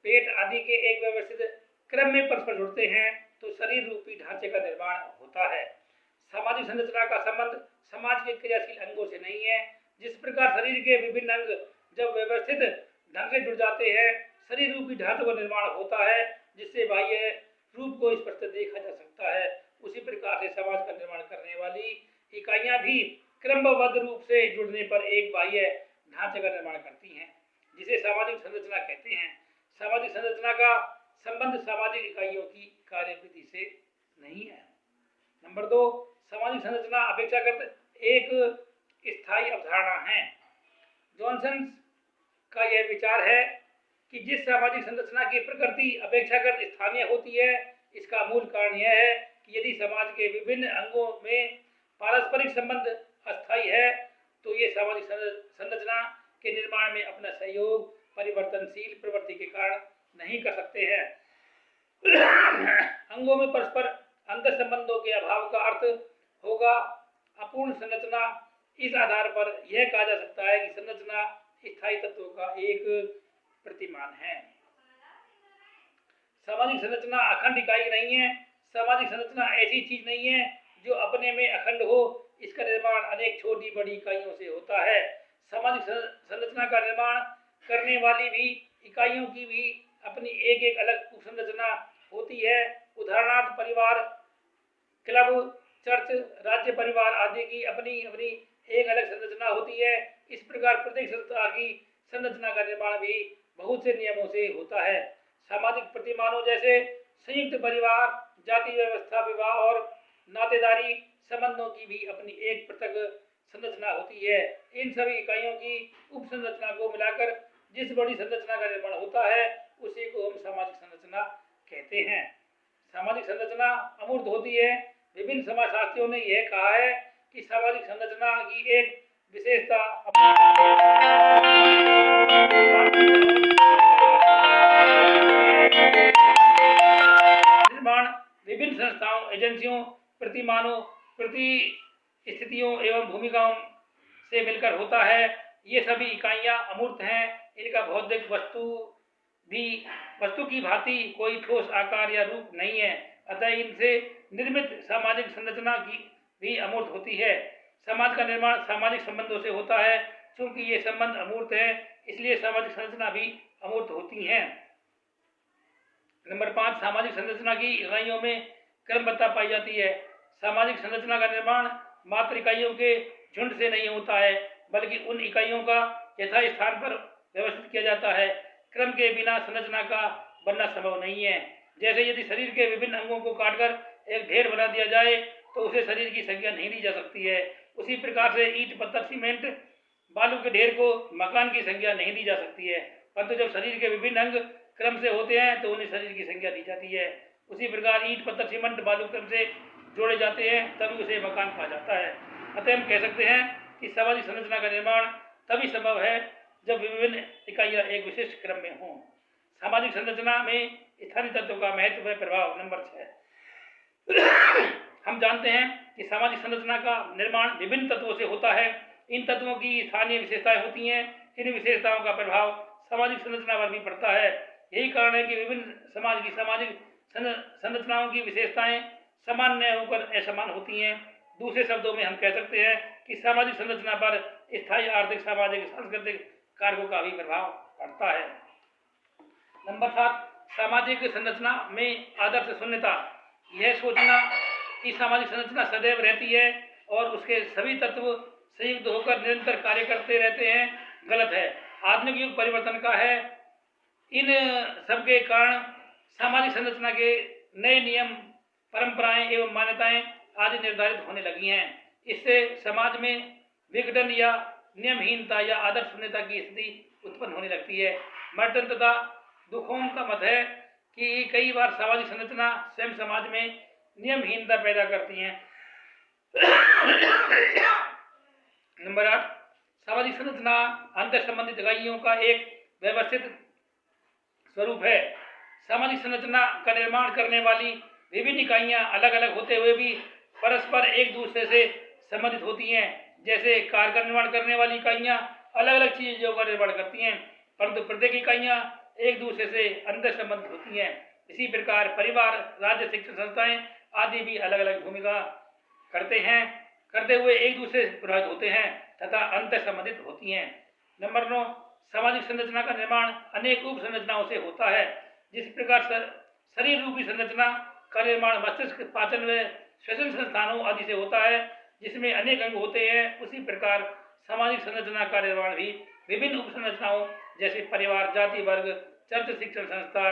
पेट आदि के एक व्यवस्थित क्रम में परस्पर जुड़ते हैं तो शरीर रूपी ढांचे का निर्माण होता है। सामाजिक संरचना का संबंध समाज के क्रियाशील अंगों से नहीं है। जिस प्रकार शरीर के विभिन्न अंग जब व्यवस्थित ढंग से जुड़ जाते हैं, शरीर रूपी ढांचे का निर्माण होता है जिससे बाह्य रूप को स्पष्ट देखा जा सकता है, उसी प्रकार से समाज का निर्माण करने वाली इकाइयां भी क्रमबद्ध रूप से जुड़ने पर एक बाह्य ढांचे का निर्माण करती हैं, जिसे सामाजिक संरचना कहते हैं। सामाजिक संरचना का संबंध सामाजिक इकाइयों की कार्यविधि से नहीं है। नंबर 2, सामाजिक संरचना अपेक्षाकृत एक स्थायी अवधारणा है। जॉनसन का यह विचार है कि जिस सामाजिक संरचना की प्रकृति अपेक्षाकृत स्थानीय होती है, इसका मूल कारण यह है कि यदि समाज के विभिन्न अंगों में पारस्परिक संबंध अस्थायी है तो ये सामाजिक संरचना के निर्माण में अपना सहयोग परिवर्तनशील प्रवृत्ति के कारण नहीं कर सकते हैं। अंगों में परस्पर अंतर संबंधों के अभाव का अर्थ होगा अपूर्ण संरचना। इस आधार पर यह कहा जा सकता है कि संरचना स्थायी तत्वों का एक प्रतिमान है। सामाजिक संरचना अखंड इकाई नहीं है। सामाजिक संरचना ऐसी चीज नहीं है जो अपने में अखंड हो। इसका निर्माण अनेक छोटी बड़ी इकाइयों से होता है। सामाजिक संरचना का निर्माण करने वाली भी इकाइयों की भी अपनी एक एक अलग उपसंरचना होती है। उदाहरणार्थ परिवार, क्लब, चर्च, राज्य परिवार आदि की अपनी अपनी एक अलग संरचना होती है। इस प्रकार प्रत्येक संस्था की संरचना का निर्माण भी बहुत से नियमों से होता है। सामाजिक प्रतिमानों जैसे संयुक्त परिवार, जाति व्यवस्था, विवाह और नातेदारी संबंधों की भी अपनी एक पृथक संरचना होती है। इन सभी इकाइयों की उपसंरचना को मिलाकर जिस बड़ी संरचना का निर्माण होता है उसी को हम सामाजिक संरचना कहते हैं। सामाजिक संरचना अमूर्त होती है। विभिन्न समाजशास्त्रियों ने यह कहा है कि सामाजिक संरचना की एक विशेषता निर्माण विभिन्न संस्थाओं, एजेंसियों, प्रतिमानों, परिस्थितियों एवं भूमिकाओं से मिलकर होता है। ये सभी इकाइयां अमूर्त हैं। इनका भौतिक वस्तु की भांति कोई ठोस आकार या रूप नहीं है, अतः इनसे निर्मित सामाजिक संरचना की भी अमूर्त होती है। समाज का निर्माण सामाजिक संबंधों से होता है। चूंकि ये संबंध अमूर्त है इसलिए सामाजिक संरचना भी अमूर्त होती है। नंबर 5, सामाजिक संरचना की इकाइयों में क्रमबद्धता पाई जाती है। सामाजिक संरचना का निर्माण मात्र इकाइयों के झुंड से नहीं होता है, बल्कि उन इकाइयों का यथास्थान पर व्यवस्थित किया जाता है। क्रम के बिना संरचना का बनना संभव नहीं है। जैसे यदि शरीर के विभिन्न अंगों को काटकर एक ढेर बना दिया जाए तो उसे शरीर की संख्या नहीं दी जा सकती है। उसी प्रकार से ईंट, पत्थर, सीमेंट, बालू के ढेर को मकान की संख्या नहीं दी जा सकती है, परंतु जब शरीर के विभिन्न अंग क्रम से होते हैं तो उन्हें शरीर की संख्या दी जाती है। उसी प्रकार ईंट, पत्थर, सीमेंट, बालू क्रम से जोड़े जाते हैं तभी उसे मकान कहा जाता है। अतः हम कह सकते हैं कि सामाजिक संरचना का निर्माण तभी संभव है जब विभिन्न इकाइयां एक विशिष्ट क्रम में हों। सामाजिक संरचना में स्थानीय तत्वों का महत्व व प्रभाव। नंबर 6, हम जानते हैं कि सामाजिक संरचना का निर्माण विभिन्न तत्वों से होता है। इन तत्वों की स्थानीय विशेषताएं होती हैं। इन विशेषताओं का प्रभाव सामाजिक संरचना पर भी पड़ता है। यही कारण है कि विभिन्न समाज की सामाजिक संरचनाओं की विशेषताएं समान न होकर असमान होती हैं। दूसरे शब्दों में हम कह सकते हैं कि सामाजिक संरचना पर स्थायी आर्थिक, सामाजिक, सांस्कृतिक कारकों का भी प्रभाव पड़ता है। नंबर 7, सामाजिक संरचना में आदर्श शून्यता। यह सोचना कि सामाजिक संरचना सदैव रहती है और उसके सभी तत्व संयुक्त होकर निरंतर कार्य करते रहते हैं, गलत है। आधुनिक युग परिवर्तन का है। इन सबके कारण सामाजिक संरचना के नए नियम, परंपराएं एवं मान्यताएं आदि निर्धारित होने लगी हैं। इससे समाज में विघटन या नियमहीनता या आदर्श शून्यता की स्थिति उत्पन्न होने लगती है। मर्टन तथा दुखों का मत है कि कई बार सामाजिक संरचना स्वयं समाज में नियमहीनता पैदा करती हैं। नंबर 8, सामाजिक संरचना अंतर संबंधित इकाइयों का एक व्यवस्थित स्वरूप है। सामाजिक संरचना का निर्माण करने वाली विभिन्न इकाइयां अलग अलग होते हुए भी परस्पर एक दूसरे से संबंधित होती हैं। जैसे कार का निर्माण करने वाली इकाइयां अलग अलग चीजों का निर्माण करती हैं, परंतु प्रत्येक इकाइयां एक दूसरे से अंतर संबंधित होती हैं। इसी प्रकार परिवार, राज्य शिक्षण संस्थाएं आदि भी अलग अलग भूमिका करते हुए एक दूसरे से प्रभावित होते हैं तथा अंतर संबंधित होती हैं। नंबर 9, सामाजिक संरचना का निर्माण अनेक उप संरचनाओं से होता है। जिस प्रकार शरीर रूपी संरचना का निर्माण मस्तिष्क, पाचन व श्वसन संस्थानों आदि से होता है, जिसमें अनेक अंग होते हैं, उसी प्रकार सामाजिक संरचना का निर्माण भी विभिन्न उप संरचनाओं जैसे परिवार, जाति वर्ग, चर्च, शिक्षण संस्था